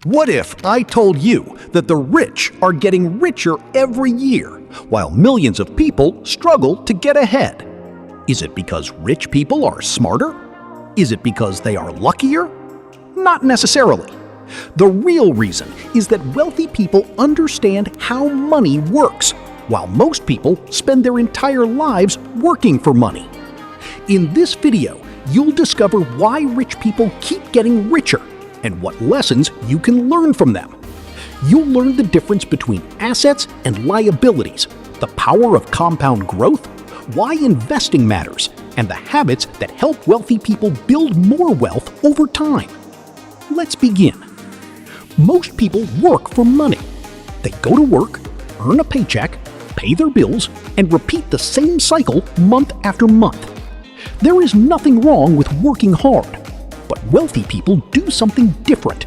What if I told you that the rich are getting richer every year, while millions of people struggle to get ahead? Is it because rich people are smarter? Is it because they are luckier? Not necessarily. The real reason is that wealthy people understand how money works, while most people spend their entire lives working for money. In this video, you'll discover why rich people keep getting richer and what lessons you can learn from them. You'll learn the difference between assets and liabilities, the power of compound growth, why investing matters, and the habits that help wealthy people build more wealth over time. Let's begin. Most people work for money. They go to work, earn a paycheck, pay their bills, and repeat the same cycle month after month. There is nothing wrong with working hard, but wealthy people do something different.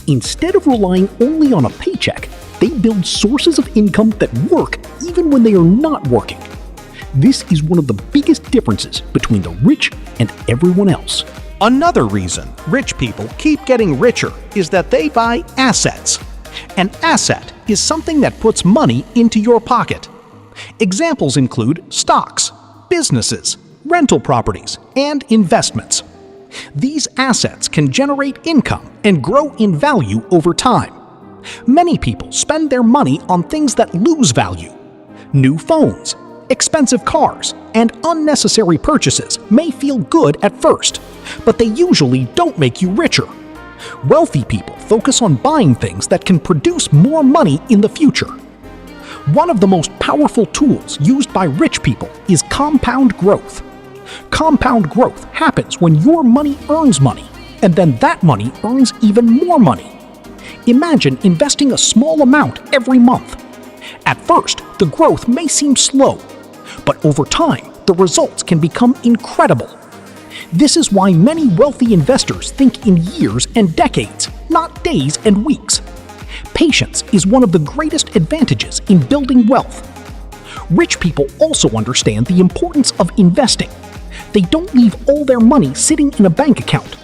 Instead of relying only on a paycheck, they build sources of income that work even when they are not working. This is one of the biggest differences between the rich and everyone else. Another reason rich people keep getting richer is that they buy assets. An asset is something that puts money into your pocket. Examples include stocks, businesses, rental properties, and investments. These assets can generate income and grow in value over time. Many people spend their money on things that lose value. New phones, expensive cars, and unnecessary purchases may feel good at first, but they usually don't make you richer. Wealthy people focus on buying things that can produce more money in the future. One of the most powerful tools used by rich people is compound growth. Compound growth happens when your money earns money, and then that money earns even more money. Imagine investing a small amount every month. At first, the growth may seem slow, but over time, the results can become incredible. This is why many wealthy investors think in years and decades, not days and weeks. Patience is one of the greatest advantages in building wealth. Rich people also understand the importance of investing. They don't leave all their money sitting in a bank account.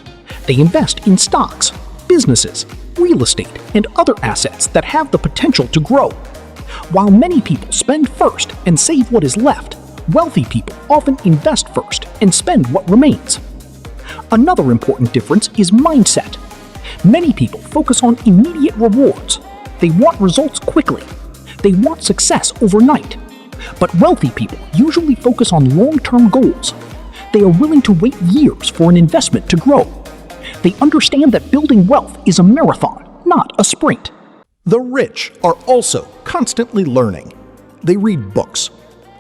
They invest in stocks, businesses, real estate, and other assets that have the potential to grow. While many people spend first and save what is left, wealthy people often invest first and spend what remains. Another important difference is mindset. Many people focus on immediate rewards. They want results quickly. They want success overnight. But wealthy people usually focus on long-term goals. They are willing to wait years for an investment to grow. They understand that building wealth is a marathon, not a sprint. The rich are also constantly learning. They read books.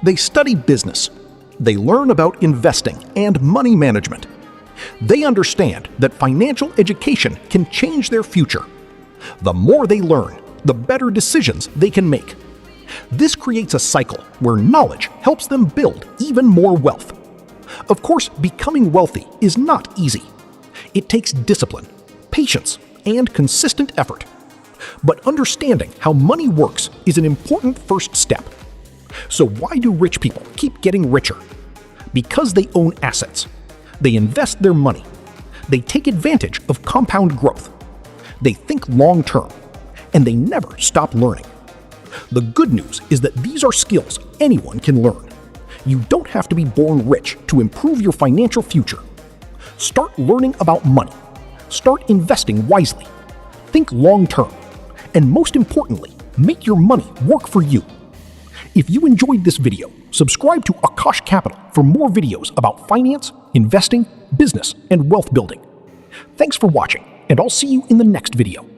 They study business. They learn about investing and money management. They understand that financial education can change their future. The more they learn, the better decisions they can make. This creates a cycle where knowledge helps them build even more wealth. Of course, becoming wealthy is not easy. It takes discipline, patience, and consistent effort. But understanding how money works is an important first step. So why do rich people keep getting richer? Because they own assets. They invest their money. They take advantage of compound growth. They think long-term. And they never stop learning. The good news is that these are skills anyone can learn. You don't have to be born rich to improve your financial future. Start learning about money. Start investing wisely. Think long-term. And most importantly, make your money work for you. If you enjoyed this video, subscribe to Akash Capital for more videos about finance, investing, business, and wealth building. Thanks for watching, and I'll see you in the next video.